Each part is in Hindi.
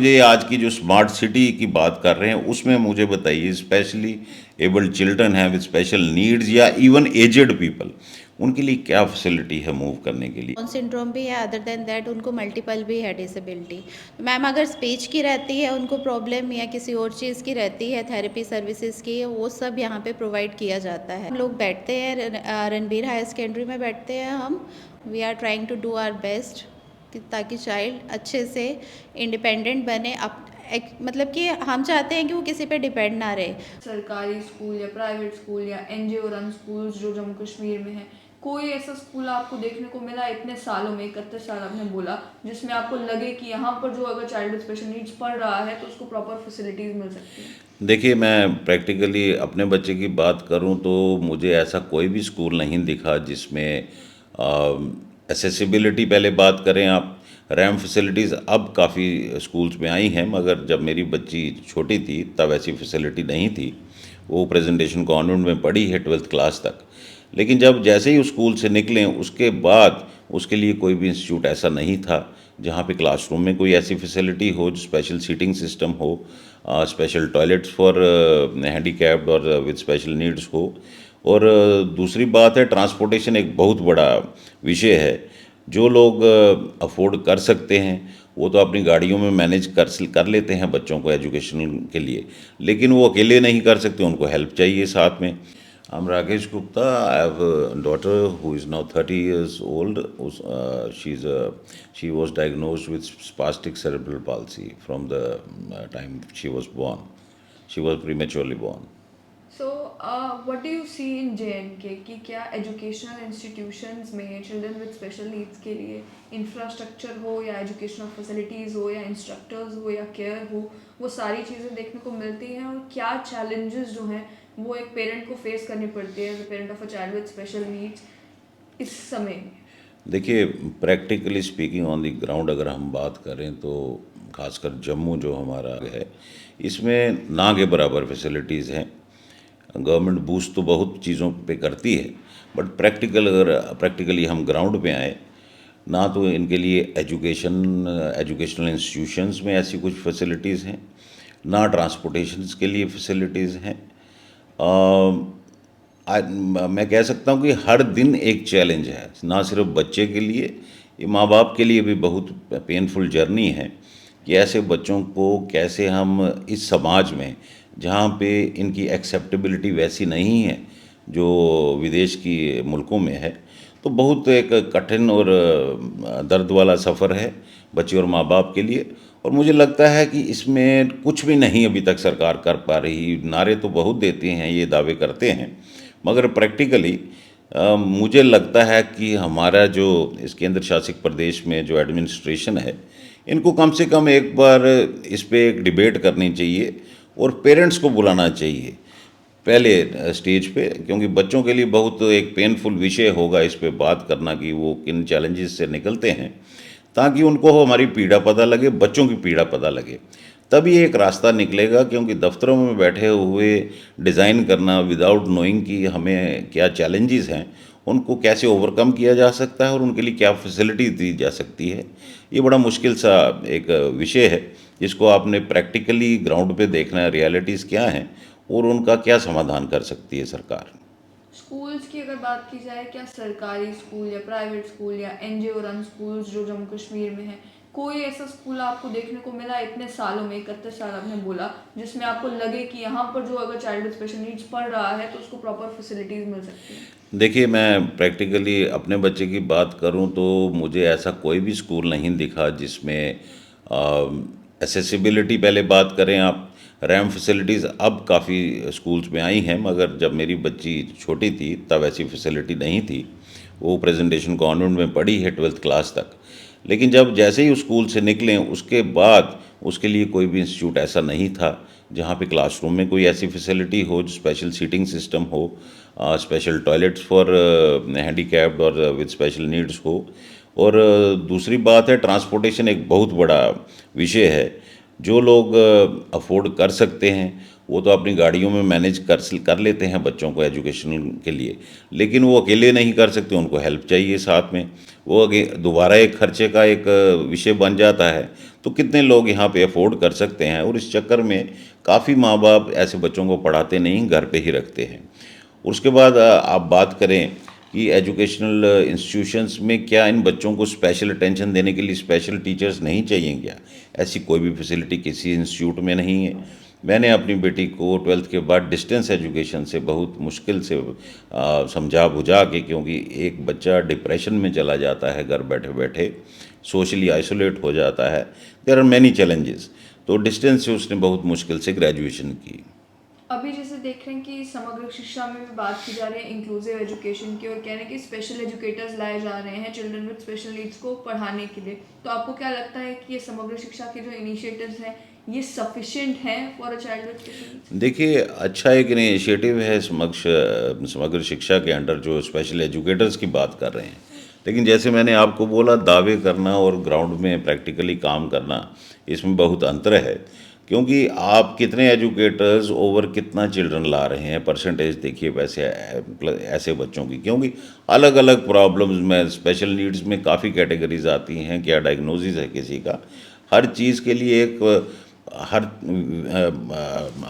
मुझे आज की जो स्मार्ट सिटी की बात कर रहे हैं उसमें मुझे बताइए, स्पेशली एबल्ड चिल्ड्रन हैं विद स्पेशल नीड्स या इवन एजेड पीपल, उनके लिए क्या फैसिलिटी है मूव करने के लिए? डाउन सिंड्रोम भी है, अदर देन दैट उनको मल्टीपल भी है डिसेबिलिटी। तो मैम अगर स्पीच की रहती है उनको प्रॉब्लम या किसी और चीज़ की रहती है, थेरेपी सर्विसेज की, वो सब यहाँ पे प्रोवाइड किया जाता है। हम लोग बैठते हैं रणबीर हायर सेकेंडरी में बैठते हैं हम। We are trying to do our best ताकि चाइल्ड अच्छे से इंडिपेंडेंट बने। मतलब कि हम चाहते हैं कि वो किसी पे डिपेंड ना रहे। सरकारी स्कूल या प्राइवेट स्कूल या एनजीओ रन स्कूल्स जो जम्मू कश्मीर में है, कोई ऐसा स्कूल आपको देखने को मिला इतने सालों में, 31 साल आपने बोला, जिसमें आपको लगे कि यहाँ पर जो अगर चाइल्ड विद स्पेशल नीड्स पढ़ रहा है तो उसको प्रॉपर फैसिलिटीज़ मिल सकती हैं? देखिए, मैं प्रैक्टिकली अपने बच्चे की बात करूं तो मुझे ऐसा कोई भी स्कूल नहीं दिखा जिसमें एसेसिबिलिटी, पहले बात करें आप, रैम फैसिलिटीज़ अब काफ़ी स्कूल्स में आई हैं, मगर जब मेरी बच्ची छोटी थी तब ऐसी फैसिलिटी नहीं थी। वो प्रेजेंटेशन कॉन्वेंट में पढ़ी है 12th क्लास तक। लेकिन जब जैसे ही उस स्कूल से निकलें उसके बाद उसके लिए कोई भी इंस्टीट्यूट ऐसा नहीं था जहाँ पे क्लासरूम में कोई ऐसी फैसिलिटी हो, जो स्पेशल सीटिंग सिस्टम हो, स्पेशल टॉयलेट्स फॉर हैंडीकैप्ड और विद स्पेशल नीड्स हो। और दूसरी बात है, ट्रांसपोर्टेशन एक बहुत बड़ा विषय है। जो लोग अफोर्ड कर सकते हैं वो तो अपनी गाड़ियों में मैनेज कर लेते हैं बच्चों को एजुकेशन के लिए, लेकिन वो अकेले नहीं कर सकते, उनको हेल्प चाहिए साथ में। I'm Rakesh Gupta. I have a daughter who is now 30 years old. She was diagnosed with spastic cerebral palsy from the time she was born. She was prematurely born. So what do you see in JNK कि क्या एजुकेशनल इंस्टीट्यूशंस में चिल्ड्रन विद स्पेशल नीड्स के लिए इंफ्रास्ट्रक्चर हो या एजुकेशनल फैसिलिटीज़ हो या इंस्ट्रक्टर्स हो या केयर हो, वो सारी चीज़ें देखने को मिलती हैं? और क्या चैलेंजेस जो हैं वो एक पेरेंट को फेस करनी पड़ती है as a parent of a child with special needs इस समय? देखिए, practically speaking on the ground अगर हम बात करें तो खासकर जम्मू जो हमारा है, इसमें ना के बराबर फैसिलिटीज़ हैं। गवर्नमेंट बूस्ट तो बहुत चीज़ों पे करती है, बट प्रैक्टिकली हम ग्राउंड पे आए, ना तो इनके लिए एजुकेशनल इंस्टीट्यूशंस में ऐसी कुछ फैसिलिटीज़ हैं, ना ट्रांसपोर्टेशंस के लिए फैसिलिटीज़ हैं। मैं कह सकता हूँ कि हर दिन एक चैलेंज है, ना सिर्फ बच्चे के लिए, ये माँ बाप के लिए भी बहुत पेनफुल जर्नी है कि ऐसे बच्चों को कैसे हम इस समाज में, जहाँ पे इनकी एक्सेप्टेबिलिटी वैसी नहीं है जो विदेश की मुल्कों में है, तो बहुत एक कठिन और दर्द वाला सफ़र है बच्चे और माँ बाप के लिए। और मुझे लगता है कि इसमें कुछ भी नहीं अभी तक सरकार कर पा रही। नारे तो बहुत देते हैं, ये दावे करते हैं, मगर प्रैक्टिकली मुझे लगता है कि हमारा जो इस केंद्र शासित प्रदेश में जो एडमिनिस्ट्रेशन है, इनको कम से कम एक बार इस पे एक डिबेट करनी चाहिए और पेरेंट्स को बुलाना चाहिए पहले स्टेज पे, क्योंकि बच्चों के लिए बहुत एक पेनफुल विषय होगा इस पे बात करना कि वो किन चैलेंजेस से निकलते हैं, ताकि उनको हमारी पीड़ा पता लगे, बच्चों की पीड़ा पता लगे। तभी एक रास्ता निकलेगा, क्योंकि दफ्तरों में बैठे हुए डिज़ाइन करना विदाउट नोइंग कि हमें क्या चैलेंजेस हैं, उनको कैसे ओवरकम किया जा सकता है और उनके लिए क्या फैसिलिटी दी जा सकती है, ये बड़ा मुश्किल सा एक विषय है जिसको आपने प्रैक्टिकली ग्राउंड पे देखना है, रियलिटीज़ क्या हैं और उनका क्या समाधान कर सकती है सरकार। स्कूल्स की अगर बात की जाए, क्या सरकारी स्कूल या प्राइवेट स्कूल या एनजीओ रन स्कूल्स जो जम्मू कश्मीर में है, कोई ऐसा स्कूल आपको देखने को मिला इतने सालों में, 31 साल आपने बोला, जिसमें आपको लगे कि यहाँ पर जो अगर चाइल्ड विद स्पेशल नीड्स पढ़ रहा है तो उसको प्रॉपर फैसिलिटीज़ मिल सकती हैं? देखिए, मैं प्रैक्टिकली अपने बच्चे की बात करूं तो मुझे ऐसा कोई भी स्कूल नहीं दिखा जिसमें एसेसिबिलिटी, पहले बात करें आप, रैम फैसिलिटीज़ अब काफ़ी स्कूल्स में आई हैं, मगर जब मेरी बच्ची छोटी थी तब ऐसी फैसिलिटी नहीं थी। वो प्रेजेंटेशन कॉन्वेंट में पढ़ी है 12th क्लास तक। लेकिन जब जैसे ही उस स्कूल से निकलें उसके बाद उसके लिए कोई भी इंस्टीट्यूट ऐसा नहीं था जहाँ पे क्लासरूम में कोई ऐसी फैसिलिटी हो, जो स्पेशल सीटिंग सिस्टम हो, स्पेशल टॉयलेट्स फॉर हैंडीकैप्ड और विद स्पेशल नीड्स हो। और दूसरी बात है, ट्रांसपोर्टेशन एक बहुत बड़ा विषय है। जो लोग अफोर्ड कर सकते हैं वो तो अपनी गाड़ियों में मैनेज कर लेते हैं बच्चों को एजुकेशन के लिए, लेकिन वो अकेले नहीं कर सकते, उनको हेल्प चाहिए साथ में। वो आगे दोबारा एक खर्चे का एक विषय बन जाता है। तो कितने लोग यहाँ पे अफोर्ड कर सकते हैं, और इस चक्कर में काफ़ी माँ बाप ऐसे बच्चों को पढ़ाते नहीं, घर पे ही रखते हैं। उसके बाद आप बात करें कि एजुकेशनल इंस्टीट्यूशंस में क्या इन बच्चों को स्पेशल अटेंशन देने के लिए स्पेशल टीचर्स नहीं चाहिए क्या? ऐसी कोई भी फैसिलिटी किसी इंस्टीट्यूट में नहीं है। मैंने अपनी बेटी को 12th के बाद डिस्टेंस एजुकेशन से बहुत मुश्किल से समझा बुझा के, क्योंकि एक बच्चा डिप्रेशन में चला जाता है घर बैठे बैठे, सोशली आइसोलेट हो जाता है, देयर आर मैनी चैलेंजेस, तो डिस्टेंस से उसने बहुत मुश्किल से ग्रेजुएशन की। अभी जैसे देख रहे हैं कि समग्र शिक्षा में भी बात की जा रही है इंक्लूसिव एजुकेशन की, और कह रहे हैं कि स्पेशल एजुकेटर्स लाए जा रहे हैं चिल्ड्रन विद स्पेशल नीड्स को पढ़ाने के लिए। तो आपको क्या लगता है कि ये समग्र शिक्षा के जो इनिशिएटिव्स हैं ये सफिशिएंट हैं for a child with special needs? देखिए, अच्छा एक इनिशिएटिव है समग्र शिक्षा के अंडर जो स्पेशल एजुकेटर्स की बात कर रहे हैं, लेकिन जैसे मैंने आपको बोला, दावे करना और ग्राउंड में प्रैक्टिकली काम करना, इसमें बहुत अंतर है। क्योंकि आप कितने एजुकेटर्स ओवर कितना चिल्ड्रन ला रहे हैं, परसेंटेज देखिए वैसे ऐसे बच्चों की, क्योंकि अलग अलग प्रॉब्लम्स में स्पेशल नीड्स में काफ़ी कैटेगरीज आती हैं, क्या डायग्नोसिस है किसी का, हर चीज़ के लिए एक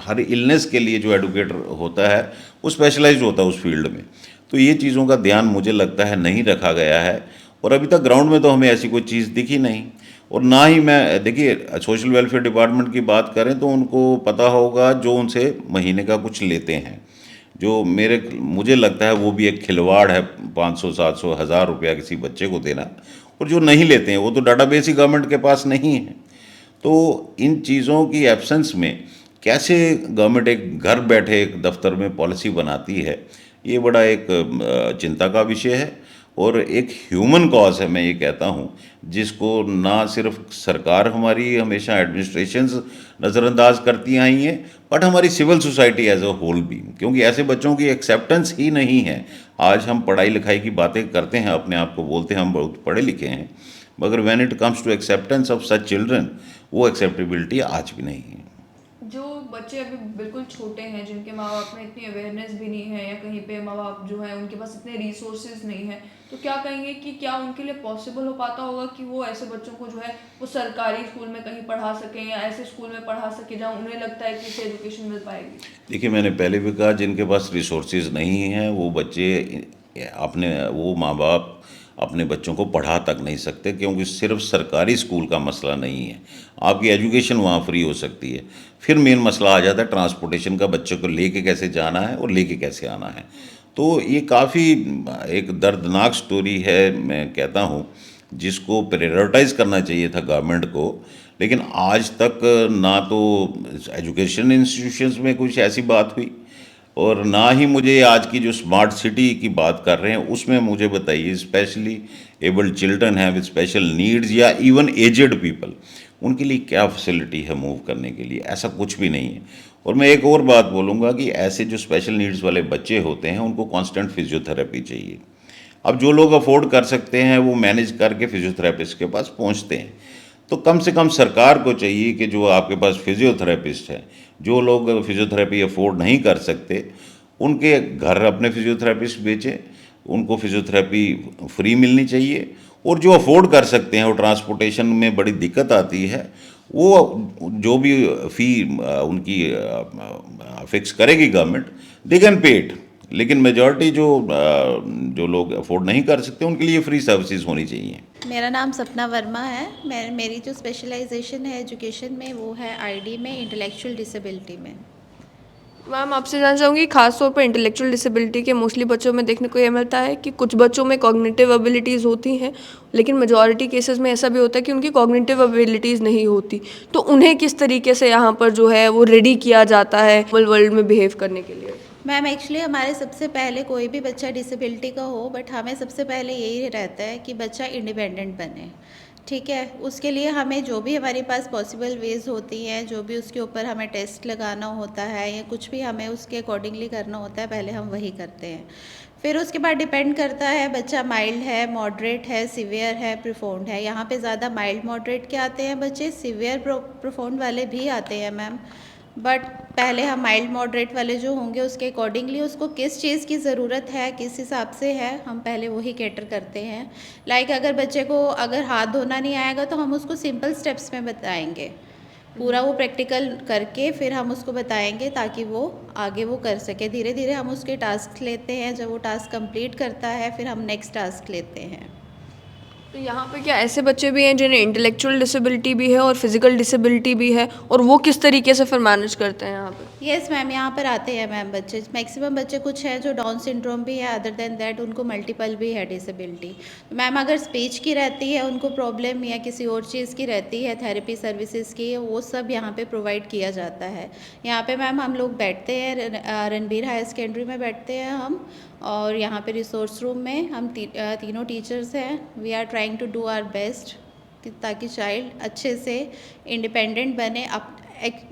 हर इलनेस के लिए जो एडुकेटर होता है वो स्पेशलाइज्ड होता है उस फील्ड में। तो ये चीज़ों का ध्यान मुझे लगता है नहीं रखा गया है, और अभी तक ग्राउंड में तो हमें ऐसी कोई चीज़ दिखी नहीं। और ना ही मैं, देखिए सोशल वेलफेयर डिपार्टमेंट की बात करें तो उनको पता होगा जो उनसे महीने का कुछ लेते हैं, जो मुझे लगता है वो भी एक खिलवाड़ है, 500 700 हज़ार रुपया किसी बच्चे को देना। और जो नहीं लेते हैं वो तो डाटाबेस ही गवर्नमेंट के पास नहीं है। तो इन चीज़ों की एब्सेंस में कैसे गवर्नमेंट एक घर बैठे एक दफ्तर में पॉलिसी बनाती है, ये बड़ा एक चिंता का विषय है, और एक ह्यूमन कॉज है, मैं ये कहता हूँ, जिसको ना सिर्फ सरकार हमारी हमेशा एडमिनिस्ट्रेशंस नज़रअंदाज करती आई हैं, बट हमारी civil society as a whole भी, क्योंकि ऐसे बच्चों की एक्सेप्टेंस ही नहीं है। आज हम पढ़ाई लिखाई की बातें करते हैं, अपने आप को बोलते हैं हम बहुत पढ़े लिखे हैं, मगर when it comes to acceptance of such children, वो एक्सेप्टेबिलिटी आज भी नहीं है। जो बच्चे अभी बिल्कुल छोटे हैं, जिनके माँ बाप में इतनी अवेयरनेस भी नहीं है, या कहीं पे माँ बाप जो है उनके पास इतने रिसोर्सेज नहीं है, तो क्या कहेंगे कि क्या उनके लिए पॉसिबल हो पाता होगा कि वो ऐसे बच्चों को जो है वो सरकारी स्कूल में कहीं पढ़ा सकें, या ऐसे स्कूल में पढ़ा सकें जहाँ उन्हें लगता है कि इसे एजुकेशन मिल पाएगी? देखिए, मैंने पहले भी कहा, जिनके पास रिसोर्सेज नहीं हैं वो बच्चे वो माँ बाप अपने बच्चों को पढ़ा तक नहीं सकते, क्योंकि सिर्फ सरकारी स्कूल का मसला नहीं है, आपकी एजुकेशन वहाँ फ्री हो सकती है। फिर मेन मसला आ जाता है ट्रांसपोर्टेशन का, बच्चों को लेके कैसे जाना है और लेके कैसे आना है। तो ये काफ़ी एक दर्दनाक स्टोरी है, मैं कहता हूँ, जिसको प्रायोरिटाइज़ करना चाहिए था गवर्नमेंट को, लेकिन आज तक ना तो एजुकेशन इंस्टीट्यूशंस में कुछ ऐसी बात हुई, और ना ही मुझे आज की जो स्मार्ट सिटी की बात कर रहे हैं उसमें मुझे बताइए स्पेशली एबल्ड चिल्ड्रन हैं विद स्पेशल नीड्स या इवन एजेड पीपल, उनके लिए क्या फैसिलिटी है मूव करने के लिए, ऐसा कुछ भी नहीं है। और मैं एक और बात बोलूँगा कि ऐसे जो स्पेशल नीड्स वाले बच्चे होते हैं उनको कांस्टेंट फिजियोथेरेपी चाहिए। अब जो लोग अफोर्ड कर सकते हैं वो मैनेज करके फिजियोथेरेपिस्ट के पास पहुंचते हैं, तो कम से कम सरकार को चाहिए कि जो आपके पास फिजियोथेरेपिस्ट हैं, जो लोग फिजियोथेरेपी अफोर्ड नहीं कर सकते, उनके घर अपने फिजियोथेरेपिस्ट बेचें, उनको फिजियोथेरेपी फ्री मिलनी चाहिए। और जो अफोर्ड कर सकते हैं, वो ट्रांसपोर्टेशन में बड़ी दिक्कत आती है, वो जो भी फ़ी उनकी फिक्स करेगी government, they can pay it. लेकिन मेजॉरिटी जो लोग अफोर्ड नहीं कर सकते उनके लिए फ्री सर्विसेज होनी चाहिए। मेरा नाम सपना वर्मा है। मेरी जो स्पेशलाइजेशन है एजुकेशन में वो है आईडी में, इंटेलेक्चुअल डिसेबिलिटी में। मैम आपसे जानना चाहूँगी, खासतौर पर इंटेलेक्चुअल डिसेबिलिटी के मोस्टली बच्चों में देखने को ये मिलता है कि कुछ बच्चों में कॉग्निटिव एबिलिटीज़ होती हैं, लेकिन मेजॉरिटी केसेस में ऐसा भी होता है कि उनकी कॉग्निटिव एबिलिटीज़ नहीं होती। तो उन्हें किस तरीके से यहाँ पर जो है वो रेडी किया जाता है वर्ल्ड में बिहेव करने के लिए? मैम एक्चुअली हमारे सबसे पहले, कोई भी बच्चा डिसेबिलिटी का हो, बट हमें सबसे पहले यही रहता है कि बच्चा इंडिपेंडेंट बने। ठीक है, उसके लिए हमें जो भी हमारे पास पॉसिबल वेज होती हैं, जो भी उसके ऊपर हमें टेस्ट लगाना होता है या कुछ भी हमें उसके अकॉर्डिंगली करना होता है, पहले हम वही करते हैं। फिर उसके बाद डिपेंड करता है बच्चा माइल्ड है, मॉडरेट है, सीवियर है, प्रोफाउंड है। यहाँ पे ज़्यादा माइल्ड मॉडरेट के आते हैं बच्चे, सीवियर प्रोफाउंड वाले भी आते हैं मैम। बट पहले हम माइल्ड मॉडरेट वाले जो होंगे उसके अकॉर्डिंगली उसको किस चीज़ की ज़रूरत है, किस हिसाब से है, हम पहले वही कैटर करते हैं। लाइक अगर बच्चे को अगर हाथ धोना नहीं आएगा तो हम उसको सिंपल स्टेप्स में बताएंगे, पूरा वो प्रैक्टिकल करके फिर हम उसको बताएंगे ताकि वो आगे वो कर सके। धीरे धीरे हम उसके टास्क लेते हैं, जब वो टास्क कंप्लीट करता है फिर हम नेक्स्ट टास्क लेते हैं। तो यहाँ पे क्या ऐसे बच्चे भी हैं जिन्हें इंटेलेक्चुअल डिसेबिलिटी भी है और फिजिकल डिसेबिलिटी भी है, और वो किस तरीके से फिर मैनेज करते हैं यहाँ पे? यस मैम, यहाँ पर आते हैं मैम बच्चे, मैक्सिमम बच्चे कुछ हैं जो डाउन सिंड्रोम भी है, अदर देन दैट उनको मल्टीपल भी है डिसेबिलिटी। मैम अगर स्पीच की रहती है उनको प्रॉब्लम या किसी और चीज़ की रहती है, थेरेपी सर्विसेज की, वो सब यहाँ पे प्रोवाइड किया जाता है। यहाँ पे मैम हम लोग बैठते हैं, रणबीर हायर सेकेंडरी में बैठते हैं हम, और यहाँ पे रिसोर्स रूम में हम तीनों टीचर्स हैं। We are trying to do our best ताकि चाइल्ड अच्छे से इंडिपेंडेंट बने।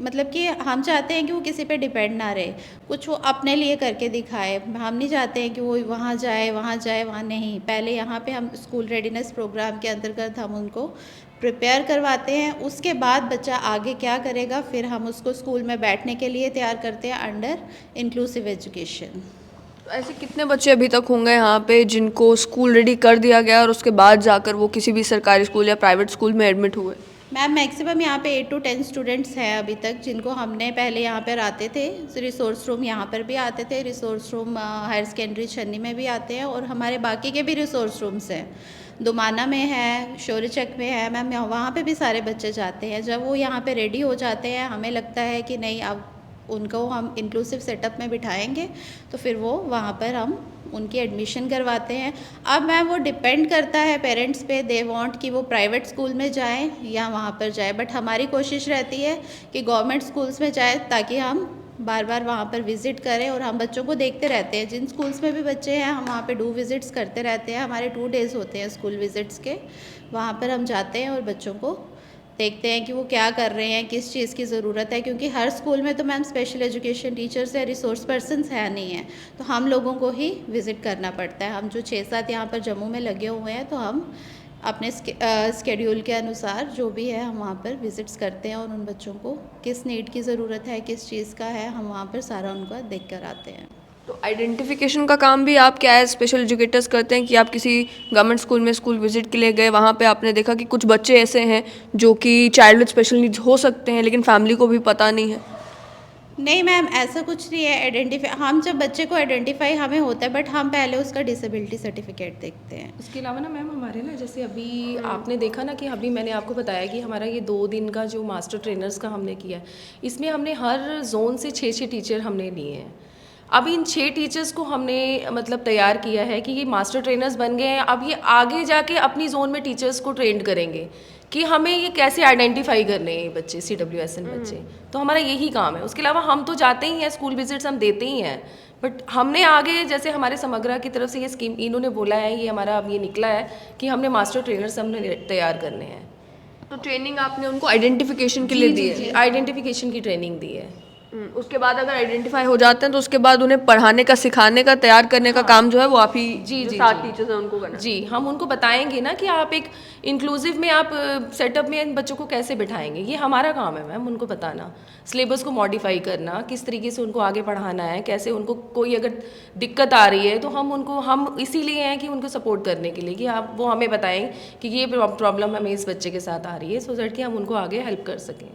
मतलब कि हम चाहते हैं कि वो किसी पे डिपेंड ना रहे, कुछ वो अपने लिए करके दिखाए। हम नहीं चाहते हैं कि वो वहाँ जाए वहाँ नहीं। पहले यहाँ पे हम स्कूल रेडीनेस प्रोग्राम के अंतर्गत हम उनको प्रिपेयर करवाते हैं, उसके बाद बच्चा आगे क्या करेगा फिर हम उसको स्कूल में बैठने के लिए तैयार करते हैं अंडर इंक्लूसिव एजुकेशन। तो ऐसे कितने बच्चे अभी तक होंगे यहाँ पे जिनको स्कूल रेडी कर दिया गया और उसके बाद जाकर वो किसी भी सरकारी स्कूल या प्राइवेट स्कूल में एडमिट हुए? मैम मैक्सिमम यहाँ पे 8 to 10 स्टूडेंट्स हैं अभी तक, जिनको हमने पहले यहाँ पर आते थे, रिसोर्स रूम यहाँ पर भी आते थे, रिसोर्स रूम हायर सेकेंडरी छन्नी में भी आते हैं, और हमारे बाकी के भी रिसोर्स रूम्स हैं, दुमाना में है, शौर्यचक में है मैम, वहाँ पे भी सारे बच्चे जाते हैं। जब वो यहाँ पे रेडी हो जाते हैं, हमें लगता है कि नहीं अब उनको हम इंक्लूसिव सेटअप में बिठाएंगे, तो फिर वो वहाँ पर हम उनकी एडमिशन करवाते हैं। अब मैम वो डिपेंड करता है पेरेंट्स पे, दे वांट कि वो प्राइवेट स्कूल में जाएं या वहाँ पर जाए, बट हमारी कोशिश रहती है कि गवर्नमेंट स्कूल्स में जाए ताकि हम बार बार वहाँ पर विज़िट करें, और हम बच्चों को देखते रहते हैं। जिन स्कूल्स में भी बच्चे हैं हम वहाँ पे डू विज़िट्स करते रहते हैं। हमारे 2 days होते हैं स्कूल विज़िट्स के, वहाँ पर हम जाते हैं और बच्चों को देखते हैं कि वो क्या कर रहे हैं, किस चीज़ की ज़रूरत है, क्योंकि हर स्कूल में तो मैम स्पेशल एजुकेशन टीचर्स या रिसोर्स पर्सन्स है नहीं है, तो हम लोगों को ही विज़िट करना पड़ता है। हम जो 6-7 यहाँ पर जम्मू में लगे हुए हैं, तो हम अपने स्केड्यूल के अनुसार जो भी है हम वहाँ पर विज़िट्स करते हैं, और उन बच्चों को किस नीड की ज़रूरत है, किस चीज़ का है, हम वहाँ पर सारा उनका देख कर आते हैं। तो आइडेंटिफिकेशन का काम भी आप क्या है स्पेशल एजुकेटर्स करते हैं कि आप किसी गवर्नमेंट स्कूल में स्कूल विजिट के लिए गए, वहाँ पे आपने देखा कि कुछ बच्चे ऐसे हैं जो कि चाइल्ड विद स्पेशल नीड्स हो सकते हैं लेकिन फैमिली को भी पता नहीं है? नहीं मैम, ऐसा कुछ नहीं है। आइडेंटिफाई, हम जब बच्चे को आइडेंटिफाई हमें होता है, बट हम पहले उसका डिसेबिलिटी सर्टिफिकेट देखते हैं। इसके अलावा ना मैम हमारे ना जैसे अभी आपने देखा ना कि अभी मैंने आपको बताया कि हमारा ये 2 दिन का जो मास्टर ट्रेनर्स का हमने किया है, इसमें हमने हर जोन से 6-6 टीचर हमने लिए हैं। अब इन 6 टीचर्स को हमने मतलब तैयार किया है कि ये मास्टर ट्रेनर्स बन गए हैं। अब ये आगे जाके अपनी जोन में टीचर्स को ट्रेंड करेंगे कि हमें ये कैसे आइडेंटिफाई करने हैं बच्चे, CWSN बच्चे। तो हमारा यही काम है। उसके अलावा हम तो जाते ही हैं, स्कूल विजिट्स हम देते ही हैं, बट हमने आगे जैसे हमारे समग्रा की तरफ से ये स्कीम इन्होंने बोला है, ये हमारा अब ये निकला है कि हमने मास्टर ट्रेनर्स हमने तैयार करने हैं। तो ट्रेनिंग आपने उनको आइडेंटिफिकेशन के लिए दी है? आइडेंटिफिकेशन की ट्रेनिंग दी है। उसके बाद अगर आइडेंटिफाई हो जाते हैं तो उसके बाद उन्हें पढ़ाने का, सिखाने का, तैयार करने का काम जो है वो आप ही जो 7 टीचर्स हैं उनको करना? जी, हम उनको बताएंगे ना कि आप एक इंक्लूसिव में आप सेटअप में इन बच्चों को कैसे बिठाएंगे, ये हमारा काम है मैम, उनको बताना, सिलेबस को मॉडिफाई करना, किस तरीके से उनको आगे पढ़ाना है, कैसे उनको कोई अगर दिक्कत आ रही है तो हम इसीलिए हैं कि उनको सपोर्ट करने के लिए कि आप वो हमें बताएं कि ये प्रॉब्लम हमें इस बच्चे के साथ आ रही है, सो दैट कि हम उनको आगे हेल्प कर सकें।